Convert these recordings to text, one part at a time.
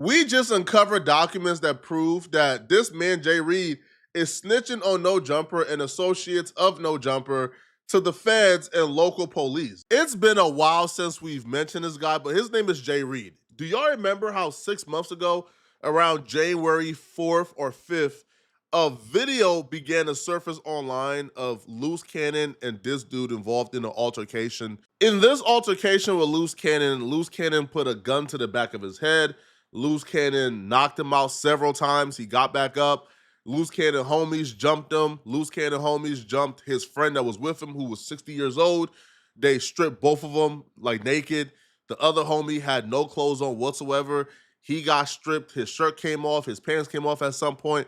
We just uncovered documents that prove that this man, Jay Reed, is snitching on No Jumper and associates of No Jumper to the feds and local police. It's been a while since we've mentioned this guy, but his name is Jay Reed. Do y'all remember how 6 months ago, around January 4th or 5th, a video began to surface online of Loose Cannon and this dude involved in an altercation? In this altercation with Loose Cannon put a gun to the back of his head. Loose Cannon knocked him out several times. He got back up. Loose Cannon homies jumped him. Loose Cannon homies jumped his friend that was with him, who was 60 years old. They stripped both of them like naked. The other homie had no clothes on whatsoever. He got stripped. His shirt came off. His pants came off at some point.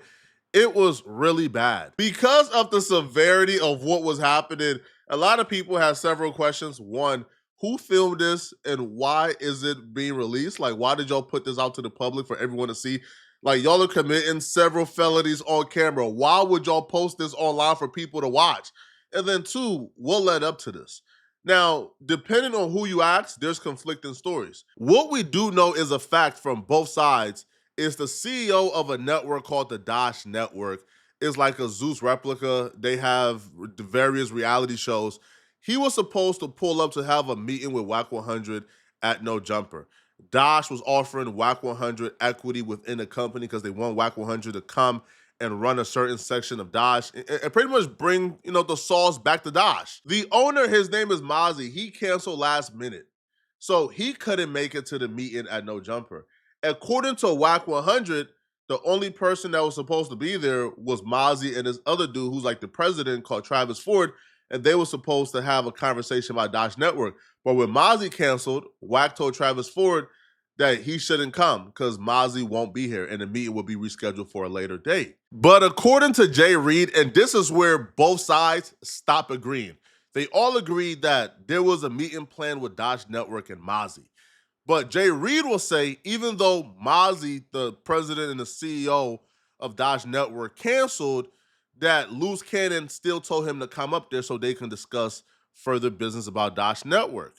It was really bad. Because of the severity of what was happening, a lot of people have several questions. One, who filmed this and why is it being released? Like, why did y'all put this out to the public for everyone to see? Like, y'all are committing several felonies on camera. Why would y'all post this online for people to watch? And then two, what led up to this? Now, depending on who you ask, there's conflicting stories. What we do know is a fact from both sides is the CEO of a network called the Dash Network. Is like a Zeus replica. They have the various reality shows. He was supposed to pull up to have a meeting with Wack 100 at No Jumper. Dash was offering Wack 100 equity within the company because they want Wack 100 to come and run a certain section of Dash and pretty much bring, the sauce back to Dash. The owner, his name is Mozzie, he canceled last minute. So he couldn't make it to the meeting at No Jumper. According to Wack 100, the only person that was supposed to be there was Mozzie and this other dude who's like the president called Travis Ford, and they were supposed to have a conversation about Dash Network. But when Mozzie canceled, Wack told Travis Ford that he shouldn't come because Mozzie won't be here and the meeting will be rescheduled for a later date. But according to Jay Reed, and this is where both sides stop agreeing, they all agreed that there was a meeting planned with Dash Network and Mozzie. But Jay Reed will say, even though Mozzie, the president and the CEO of Dash Network, canceled, that Loose Cannon still told him to come up there so they can discuss further business about Dash Network.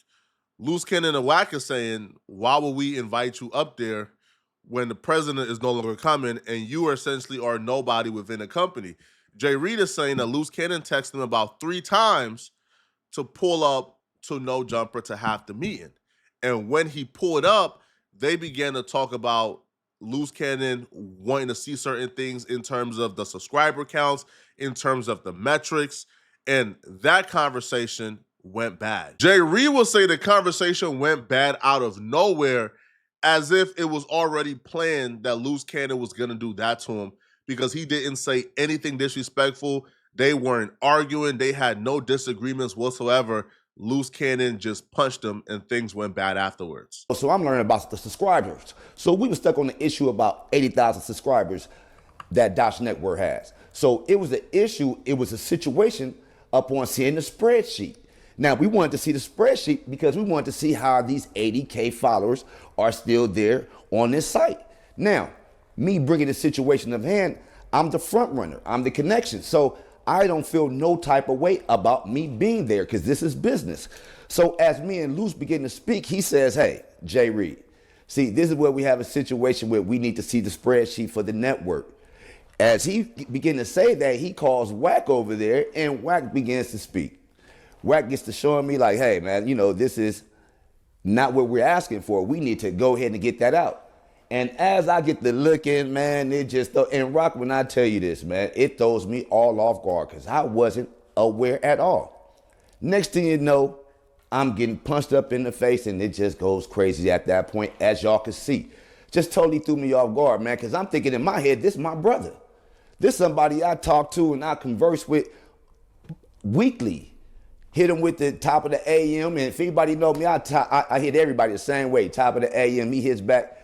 Loose Cannon and Wack is saying, why would we invite you up there when the president is no longer coming and you essentially are nobody within the company? Jay Reed is saying that Loose Cannon texted him about 3 times to pull up to No Jumper to have the meeting. And when he pulled up, they began to talk about Loose Cannon wanting to see certain things in terms of the subscriber counts, in terms of the metrics, and that conversation went bad. Jay Reed will say the conversation went bad out of nowhere, as if it was already planned that Loose Cannon was going to do that to him, because he didn't say anything disrespectful. They weren't arguing. They had no disagreements whatsoever. Loose Cannon just punched him and things went bad afterwards. So I'm learning about the subscribers. So we were stuck on the issue about 80,000 subscribers that Dash Network has. So it was an issue, it was a situation upon seeing the spreadsheet. Now we wanted to see the spreadsheet because we wanted to see how these 80K followers are still there on this site. Now, me bringing the situation of hand, I'm the front runner, I'm the connection. So I don't feel no type of way about me being there because this is business. So as me and Luce begin to speak, he says, hey, Jay Reed, see, this is where we have a situation where we need to see the spreadsheet for the network. As he began to say that, he calls Wack over there and Wack begins to speak. Wack gets to showing me like, hey, man, this is not what we're asking for. We need to go ahead and get that out. And as I get to looking, man, it just, and Rock, when I tell you this, man, it throws me all off guard because I wasn't aware at all. Next thing you know, I'm getting punched up in the face and it just goes crazy at that point, as y'all can see. Just totally threw me off guard, man, because I'm thinking in my head, this is my brother. This is somebody I talk to and I converse with weekly. Hit him with the top of the AM, and if anybody know me, I hit everybody the same way. Top of the AM, he hits back.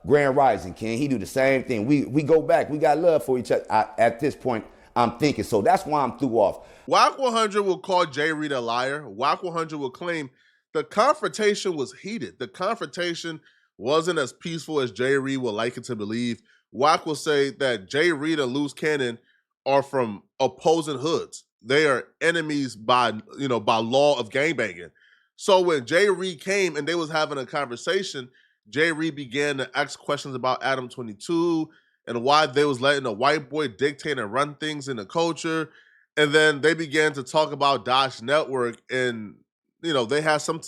Grand Rising, King, he do the same thing. We go back. We got love for each other. At this point, I'm thinking. So that's why I'm threw off. Wack 100 will call Jay Reed a liar. Wack 100 will claim the confrontation was heated. The confrontation wasn't as peaceful as Jay Reed would like it to believe. Wack will say that Jay Reed and Loose Cannon are from opposing hoods. They are enemies by law of gangbanging. So when Jay Reed came and they was having a conversation, Jay Reed began to ask questions about Adam 22 and why they was letting a white boy dictate and run things in the culture. And then they began to talk about Dash Network, and they had some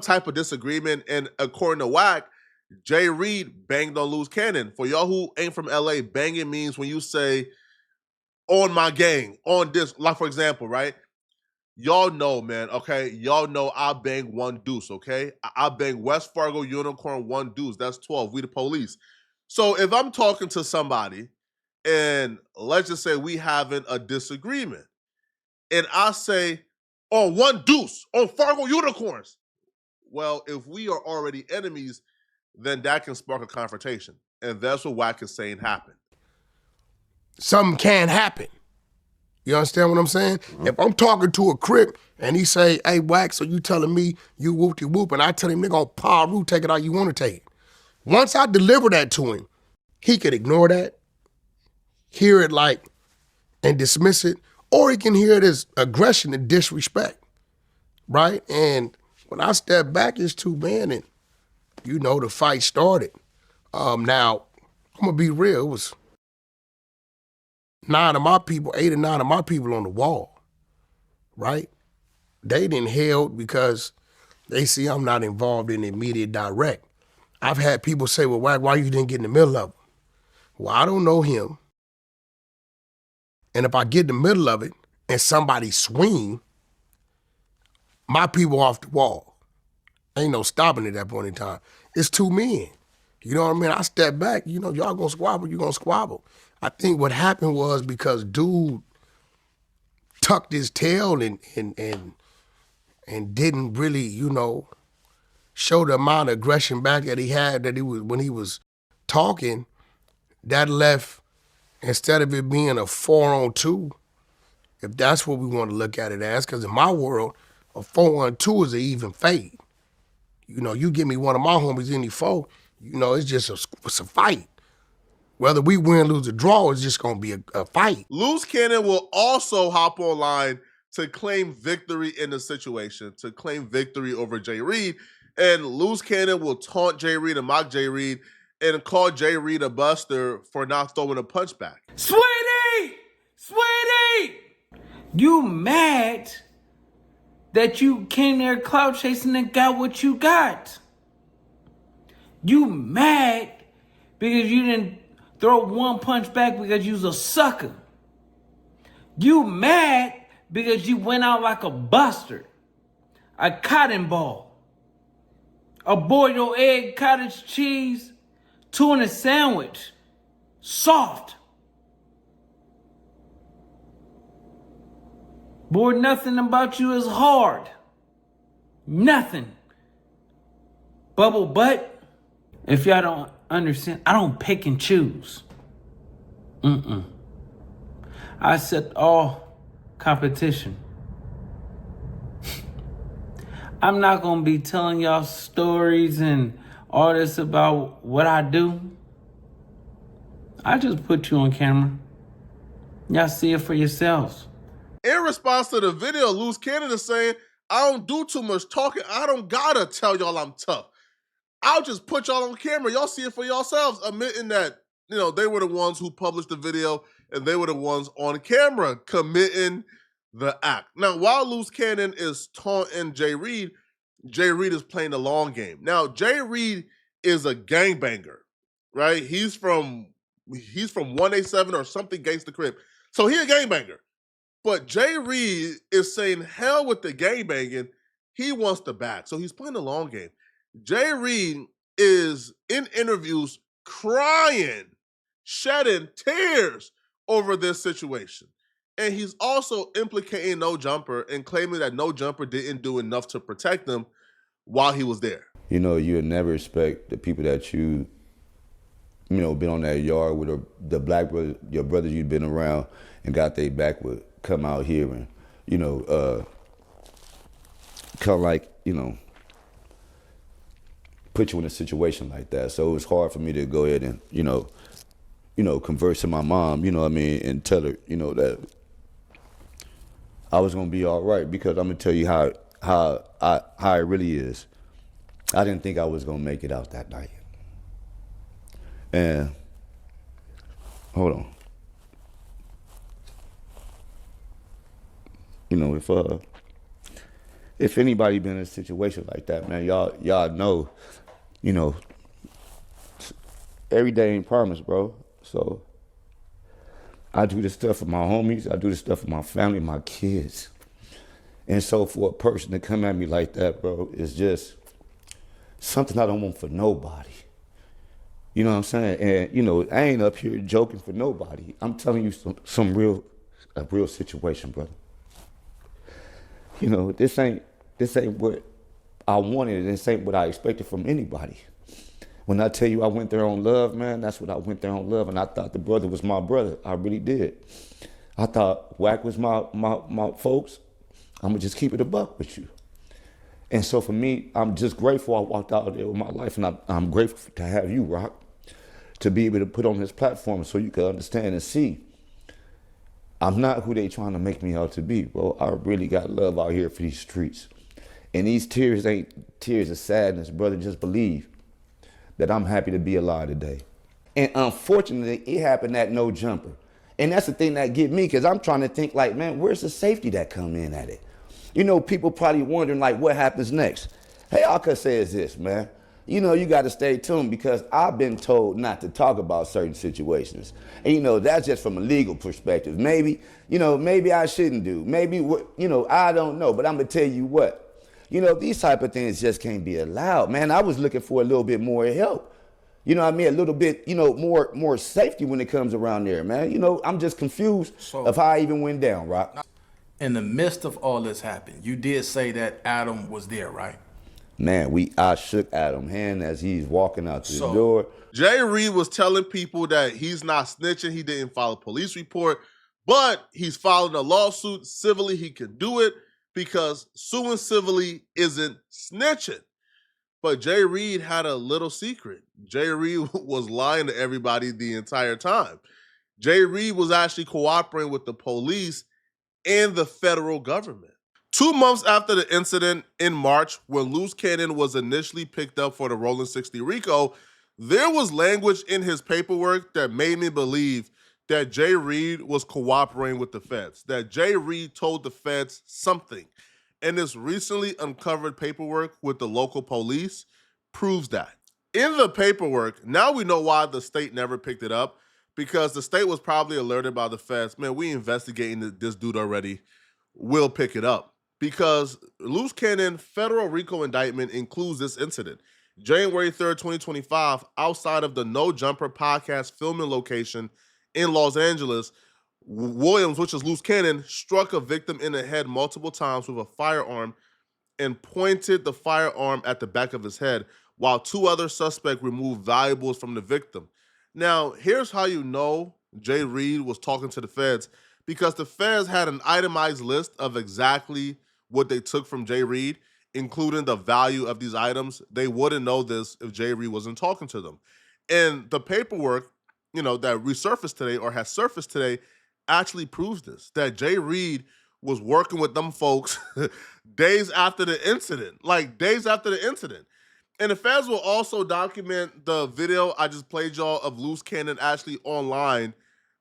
type of disagreement. And according to Wack, Jay Reed banged on Loose Cannon. For y'all who ain't from LA, banging means when you say on my gang, on this, like for example, right? Y'all know, man, okay? Y'all know I bang one deuce, okay? I bang West Fargo Unicorn one deuce. That's 12. We the police. So if I'm talking to somebody and let's just say we having a disagreement and I say on one deuce, on Fargo Unicorns. Well, if we are already enemies, then that can spark a confrontation. And that's what Wack is saying happened. Something can happen. You understand what I'm saying? Mm-hmm. If I'm talking to a Crip and he say, hey, Wack, so you telling me you whoop-de-whoop, and I tell him, nigga, on power root, take it how you want to take it. Once I deliver that to him, he could ignore that, hear it like, and dismiss it, or he can hear it as aggression and disrespect, right? And when I step back, it's two men, and the fight started. Now, I'm gonna be real, it was 8 or 9 of my people on the wall, right? They didn't held because they see I'm not involved in the immediate direct. I've had people say, well, why you didn't get in the middle of it? Well, I don't know him. And if I get in the middle of it and somebody swing, my people off the wall. Ain't no stopping at that point in time. It's two men. You know what I mean? I step back, y'all gonna squabble, you gonna squabble. I think what happened was because dude tucked his tail and didn't really, show the amount of aggression back that he had when he was talking, that left, instead of it being a 4-on-2, if that's what we want to look at it as, because in my world, a 4-on-2 is an even fade. You give me one of my homies any four, it's a fight. Whether we win, lose, or draw, it's just gonna be a fight. Loose Cannon will also hop online to claim victory in the situation, to claim victory over Jay Reed. And Loose Cannon will taunt Jay Reed and mock Jay Reed and call Jay Reed a buster for not throwing a punch back. Sweetie! You mad that you came there clout chasing and got what you got? You mad because you didn't throw one punch back because you was a sucker? You mad because you went out like a buster, a cotton ball, a boiled egg, cottage cheese, tuna sandwich, soft. Boy, nothing about you is hard. Nothing. Bubble butt. If y'all don't understand, I don't pick and choose. I accept all competition. I'm not gonna be telling y'all stories and all this about what I do. I just put you on camera. Y'all see it for yourselves. In response to the video, Loose Cannon is saying, I don't do too much talking. I don't gotta tell y'all I'm tough. I'll just put y'all on camera. Y'all see it for yourselves, admitting that, they were the ones who published the video and they were the ones on camera committing the act. Now, while Loose Cannon is taunting Jay Reed is playing the long game. Now, Jay Reed is a gangbanger, right? He's from 187 or something gangsta crib. So he a gangbanger. But Jay Reed is saying, hell with the gangbanging. He wants the bag. So he's playing the long game. Jay Reed is in interviews crying, shedding tears over this situation. And he's also implicating No Jumper and claiming that No Jumper didn't do enough to protect him while he was there. You would never expect the people that been on that yard with the black brother, your brothers you'd been around and got their back would come out here and, put you in a situation like that. So it was hard for me to go ahead and, converse to my mom, and tell her, that I was gonna be all right, because I'm gonna tell you how it really is. I didn't think I was gonna make it out that night. And hold on. You know, if anybody been in a situation like that, man, y'all know, you know, every day ain't promised, bro. So I do this stuff for my homies, I do this stuff for my family, my kids. And so for a person to come at me like that, bro, is just something I don't want for nobody. You know what I'm saying? And you know, I ain't up here joking for nobody. I'm telling you a real situation, brother. You know, this ain't what I wanted, and this ain't what I expected from anybody. When I tell you I went there on love, man, that's what I went there on love, and I thought the brother was my brother. I really did. I thought Wack was my folks. I'm gonna just keep it a buck with you. And so for me, I'm just grateful I walked out there with my life, and I'm grateful to have you, Rock, to be able to put on this platform so you can understand and see I'm not who they trying to make me out to be, bro. I really got love out here for these streets. And these tears ain't tears of sadness, brother. Just believe that I'm happy to be alive today. And unfortunately, it happened at No Jumper. And that's the thing that get me, because I'm trying to think like, man, where's the safety that come in at it? You know, people probably wondering like what happens next. Hey, all I could say is this, man. You know, you got to stay tuned, because I've been told not to talk about certain situations. And, you know, that's just from a legal perspective. Maybe, you know, maybe I shouldn't do. Maybe, you know, I don't know. But I'm going to tell you what. You know, these type of things just can't be allowed. Man, I was looking for a little bit more help. You know what I mean? A little bit, you know, more safety when it comes around there, man. You know, I'm just confused of how I even went down, Rock. In the midst of all this happened, you did say that Adam was there, right? Man, I shook Adam's hand as he's walking out the door. Jay Reed was telling people that he's not snitching. He didn't file a police report, but he's filing a lawsuit. Civilly, he can do it because suing civilly isn't snitching. But Jay Reed had a little secret. Jay Reed was lying to everybody the entire time. Jay Reed was actually cooperating with the police and the federal government. 2 months after the incident in March, when Loose Cannon was initially picked up for the Rolling 60 RICO, there was language in his paperwork that made me believe that Jay Reed was cooperating with the feds, that Jay Reed told the feds something. And this recently uncovered paperwork with the local police proves that. In the paperwork, now we know why the state never picked it up, because the state was probably alerted by the feds, man, we investigating this dude already, we'll pick it up. Because Loose Cannon federal RICO indictment includes this incident. January 3rd, 2025, outside of the No Jumper podcast filming location in Los Angeles, Williams, which is Loose Cannon, struck a victim in the head multiple times with a firearm and pointed the firearm at the back of his head, while 2 other suspects removed valuables from the victim. Now, here's how you know Jay Reed was talking to the feds, because the feds had an itemized list of exactly what they took from Jay Reed, including the value of these items. They wouldn't know this if Jay Reed wasn't talking to them. And the paperwork, you know, that resurfaced today or has surfaced today actually proves this, that Jay Reed was working with them folks days after the incident, like days after the incident. And the feds will also document the video I just played y'all of Loose Cannon actually online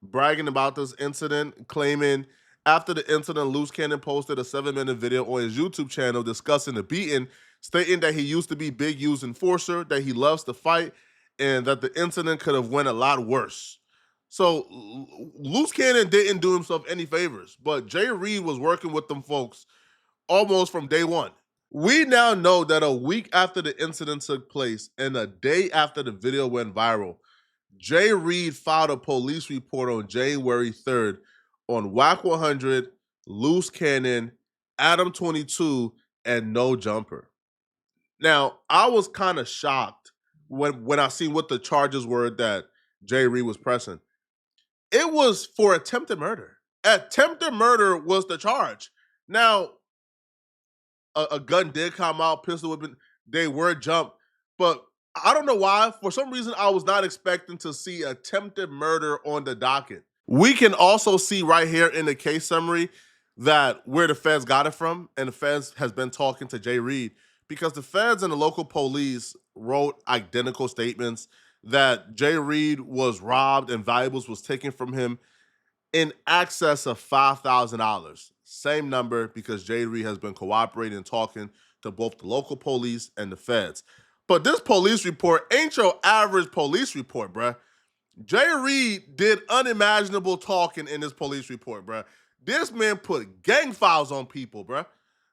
bragging about this incident, claiming after the incident, Loose Cannon posted a 7-minute video on his YouTube channel discussing the beating, stating that he used to be Big U's enforcer, that he loves to fight, and that the incident could have went a lot worse. So Loose Cannon didn't do himself any favors, but Jay Reed was working with them folks almost from day one. We now know that a week after the incident took place and a day after the video went viral, Jay Reed filed a police report on January 3rd on Wack 100, Loose Cannon, Adam 22, and No Jumper. Now, I was kind of shocked when I seen what the charges were that Jay Reed was pressing. It was for attempted murder. Attempted murder was the charge. Now, a gun did come out, pistol whipping, they were jumped, but I don't know why. For some reason, I was not expecting to see attempted murder on the docket. We can also see right here in the case summary that where the feds got it from, and the feds has been talking to Jay Reed, because the feds and the local police wrote identical statements that Jay Reed was robbed and valuables was taken from him in excess of $5,000. Same number because Jay Reed has been cooperating and talking to both the local police and the feds. But this police report ain't your average police report, bruh. Jay Reed did unimaginable talking in this police report, bruh. This man put gang files on people, bruh.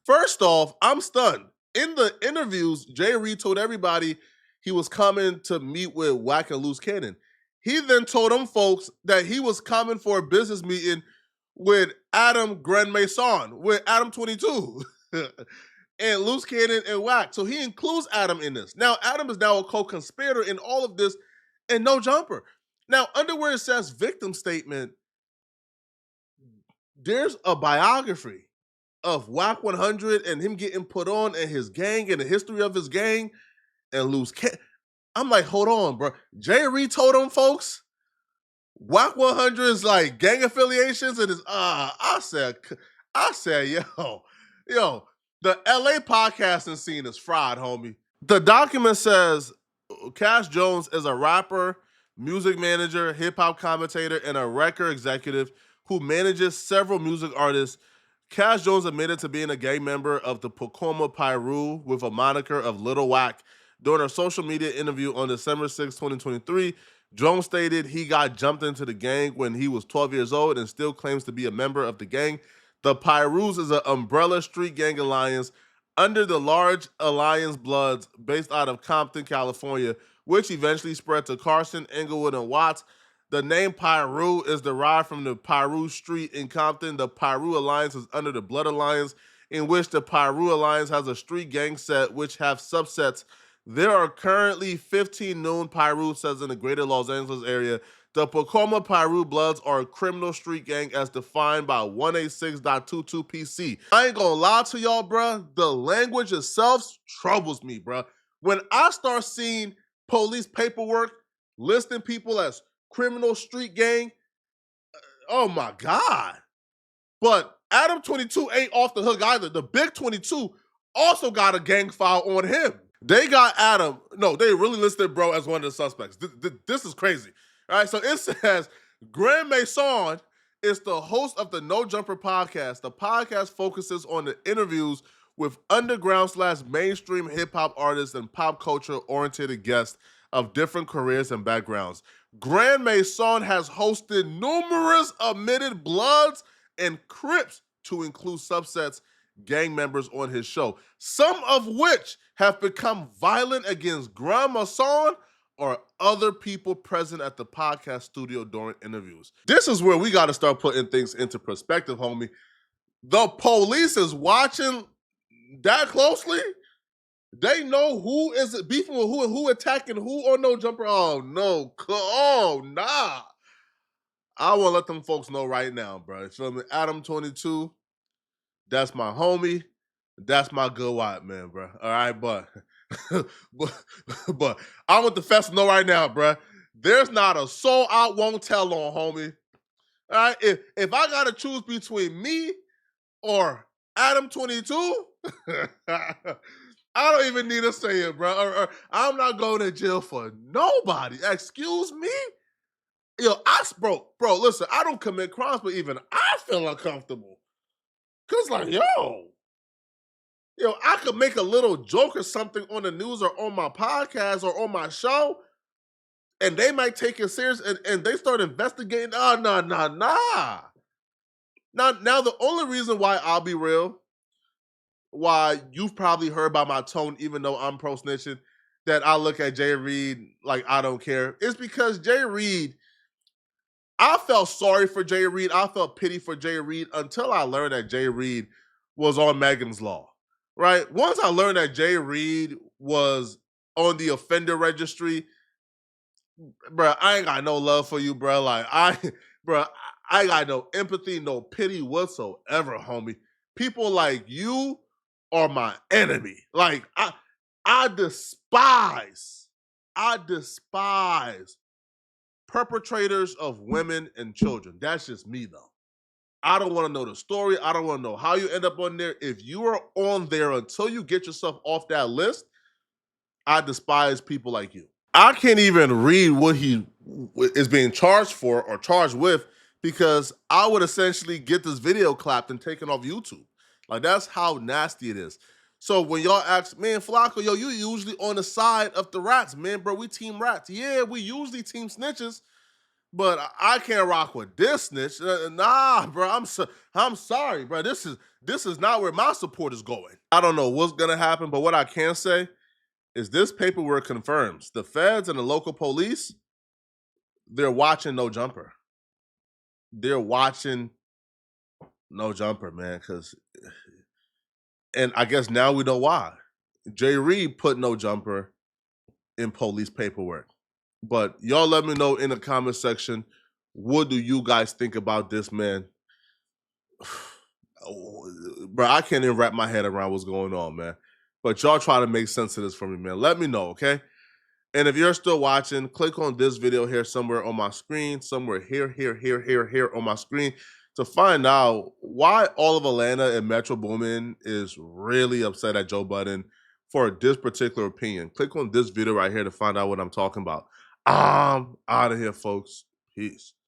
First off, I'm stunned. In the interviews, Jay Reed told everybody he was coming to meet with Wack and Loose Cannon. He then told them folks that he was coming for a business meeting with Adam Grand Mason, with Adam 22, and Loose Cannon and Wack. So he includes Adam in this. Now, Adam is now a co-conspirator in all of this and no jumper. Now, under where it says victim statement, there's a biography of Wack 100 and him getting put on and his gang and the history of his gang and Loose Cannon. I'm like, hold on, bro. Jay Reed told them folks Wack 100 is like gang affiliations and is I said, yo, the LA podcasting scene is fried, homie. The document says Cash Jones is a rapper, music manager, hip-hop commentator, and a record executive who manages several music artists. Cash Jones admitted to being a gang member of the Pacoma Piru with a moniker of Little Wack. During a social media interview on December 6, 2023, Jones stated he got jumped into the gang when he was 12 years old and still claims to be a member of the gang. The Pirus is an umbrella street gang alliance under the large Alliance Bloods based out of Compton, California, which eventually spread to Carson, Inglewood, and Watts. The name Piru is derived from the Piru Street in Compton. The Piru Alliance is under the Blood Alliance, in which the Piru Alliance has a street gang set which have subsets. There are currently 15 known Piru sets in the greater Los Angeles area. The Pacoma Piru Bloods are a criminal street gang as defined by 186.22 PC. I ain't gonna lie to y'all, bruh. The language itself troubles me, bruh. When I start seeing police paperwork listing people as criminal street gang, oh my God. But Adam 22 ain't off the hook either. The Big 22 also got a gang file on him. They got Adam. No, they really listed bro as one of the suspects. This is crazy. All right, so it says Grand Mason is the host of the No Jumper podcast. The podcast focuses on the interviews with underground/mainstream hip-hop artists and pop culture-oriented guests of different careers and backgrounds. Grand Mason has hosted numerous admitted Bloods and Crips, to include subsets gang members on his show, some of which have become violent against Grand Mason or other people present at the podcast studio during interviews. This is where we got to start putting things into perspective, homie. The police is watching that closely. They know who is beefing with who and who attacking who or No Jumper. Oh, no. Oh, nah. I want to let them folks know right now, bro. You feel me? Adam 22, that's my homie. That's my good white man, bro. All right, but but I want the fest to know right now, bro. There's not a soul I won't tell on, homie. All right, if I gotta choose between me or Adam 22, I don't even need to say it, bro. I'm not going to jail for nobody. Excuse me. Yo, bro, listen, I don't commit crimes, but even I feel uncomfortable. Cause like, yo, I could make a little joke or something on the news or on my podcast or on my show, and they might take it serious and they start investigating. Oh, nah. Now, the only reason why I'll be real, why you've probably heard by my tone, even though I'm pro snitching, that I look at Jay Reed like I don't care, is because Jay Reed, I felt sorry for Jay Reed. I felt pity for Jay Reed until I learned that Jay Reed was on Megan's Law, right? Once I learned that Jay Reed was on the offender registry, bro, I ain't got no love for you, bro. Like, I got no empathy, no pity whatsoever, homie. People like you are my enemy. Like, I despise perpetrators of women and children. That's just me, though. I don't want to know the story. I don't want to know how you end up on there. If you are on there until you get yourself off that list, I despise people like you. I can't even read what he is being charged for or charged with because I would essentially get this video clapped and taken off YouTube. Like, that's how nasty it is. So when y'all ask, man, Flacco, yo, you usually on the side of the rats, man, bro. We team rats. Yeah, we usually team snitches, but I can't rock with this snitch. Nah, bro. I'm sorry, bro. This is not where my support is going. I don't know what's gonna happen, but what I can say is this paperwork confirms the feds and the local police, they're watching No Jumper. They're watching No Jumper, man, and I guess now we know why. Jay Reed put No Jumper in police paperwork. But y'all let me know in the comment section, what do you guys think about this, man? Bro, I can't even wrap my head around what's going on, man. But y'all try to make sense of this for me, man. Let me know, okay? And if you're still watching, click on this video here somewhere on my screen, somewhere here on my screen to find out why all of Atlanta and Metro Boomin is really upset at Joe Budden for this particular opinion. Click on this video right here to find out what I'm talking about. I'm out of here, folks. Peace.